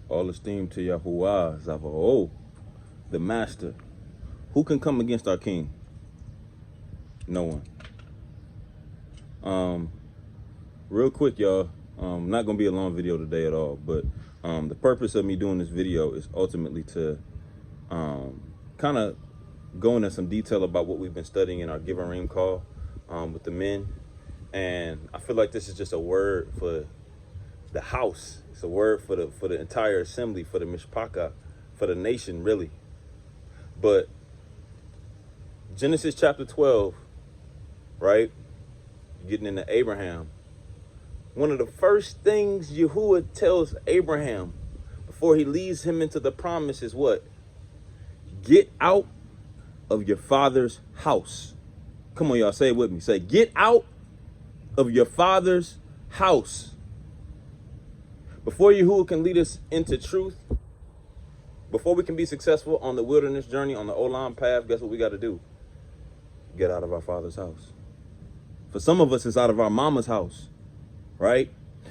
All esteem to Yahuwah Zavaot, the master. Who can come against our king? No one. Real quick, y'all. Not gonna be a long video today at all, but the purpose of me doing this video is ultimately to kind of go into some detail about what we've been studying in our Givarim call with the men. And I feel like this is just a word for the house. It's a word for the entire assembly, for the mishpachah, for the nation, really. But Genesis chapter 12, right? Getting into Abraham. One of the first things Yahuwah tells Abraham before he leads him into the promise is what? Get out of your father's house. Come on, y'all, say it with me. Say, get out of your father's house. Before Yahuwah can lead us into truth, before we can be successful on the wilderness journey, on the Olam path, guess what we got to do? Get out of our father's house. For some of us, it's out of our mama's house, right?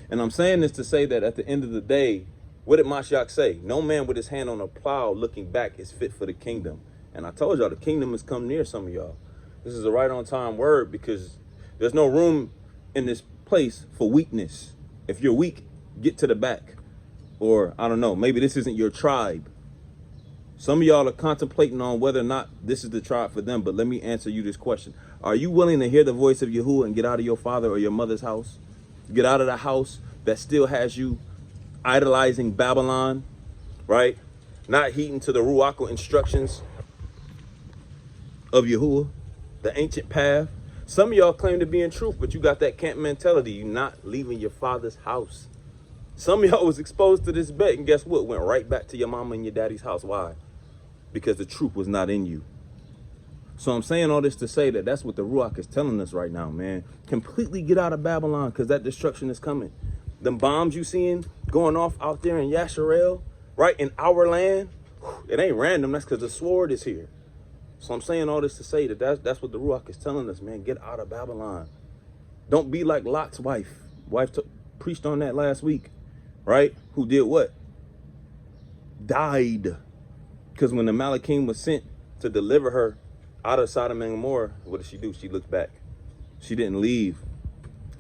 And I'm saying this to say that at the end of the day, what did Mashiach say? No man with his hand on a plow looking back is fit for the kingdom. And I told y'all, the kingdom has come near some of y'all. This is a right on time word because there's no room in this place for weakness. If you're weak, get to the back. Or, I don't know, maybe this isn't your tribe. Some of y'all are contemplating on whether or not this is the tribe for them, but let me answer you this question. Are you willing to hear the voice of Yahuwah and get out of your father or your mother's house? Get out of the house that still has you idolizing Babylon, right? Not heeding to the Ruach instructions of Yahuwah, the ancient path. Some of y'all claim to be in truth, but you got that camp mentality. You're not leaving your father's house. Some of y'all was exposed to this bet, and guess what? Went right back to your mama and your daddy's house. Why? Because the truth was not in you. So I'm saying all this to say that that's what the Ruach is telling us right now, man. Completely get out of Babylon because that destruction is coming. Them bombs you seeing going off out there in Yasharel, right, in our land, it ain't random. That's because the sword is here. So I'm saying all this to say that that's what the Ruach is telling us, man. Get out of Babylon. Don't be like Lot's wife. Preached on that last week, right? Who did what? Died. Because when the Malachim was sent to deliver her out of Sodom and Gomorrah, what did she do? She looked back. She didn't leave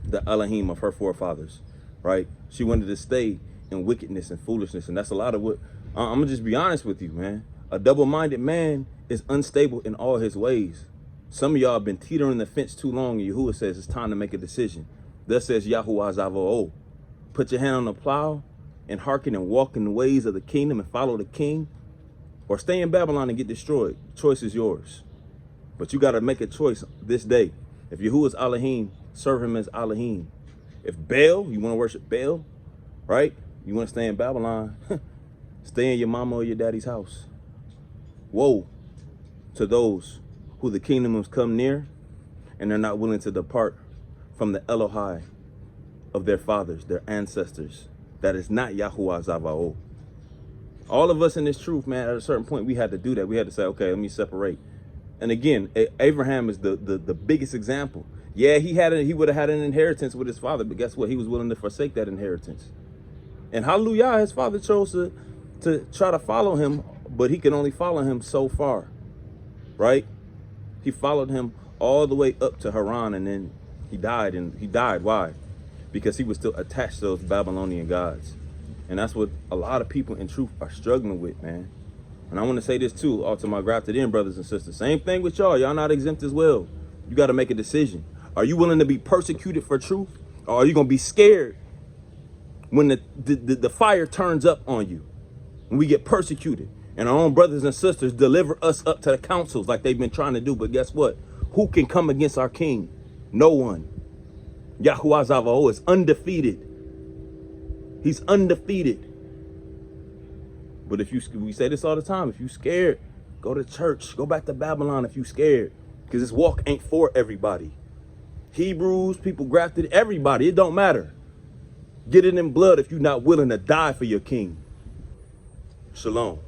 the Elohim of her forefathers, right? She wanted to stay in wickedness and foolishness. And that's a lot of what, I'm going to just be honest with you, man. A double-minded man is unstable in all his ways. Some of y'all have been teetering the fence too long, and Yahuwah says it's time to make a decision. Thus says Yahuwah Zavaot. Put your hand on the plow and hearken and walk in the ways of the kingdom and follow the king, or stay in Babylon and get destroyed. Choice is yours. But you got to make a choice this day. If Yahuwah is Elohim, serve him as Elohim. If Baal, you want to worship Baal, right? You want to stay in Babylon, stay in your mama or your daddy's house. Woe to those who the kingdom has come near and they're not willing to depart from the Elohai of their fathers, their ancestors. That is not Yahuwah Zavaot. All of us in this truth, man, at a certain point, we had to do that. We had to say, okay, let me separate. And again, Abraham is the biggest example. Yeah, he would have had an inheritance with his father, but guess what? He was willing to forsake that inheritance. And hallelujah, his father chose to try to follow him, but he can only follow him so far, right? He followed him all the way up to Haran, and then he died. And he died, why? Because he was still attached to those Babylonian gods. And that's what a lot of people in truth are struggling with, man. And I want to say this too, all to my grafted in brothers and sisters. Same thing with y'all. Y'all not exempt as well. You got to make a decision. Are you willing to be persecuted for truth? Or are you going to be scared when the fire turns up on you? When we get persecuted and our own brothers and sisters deliver us up to the councils like they've been trying to do. But guess what? Who can come against our king? No one. Yahuwah Zavaot is undefeated. He's undefeated. But we say this all the time, if you scared, go to church, go back to Babylon if you scared, because this walk ain't for everybody. Hebrews, people grafted, everybody, it don't matter. Get it in blood if you're not willing to die for your king. Shalom.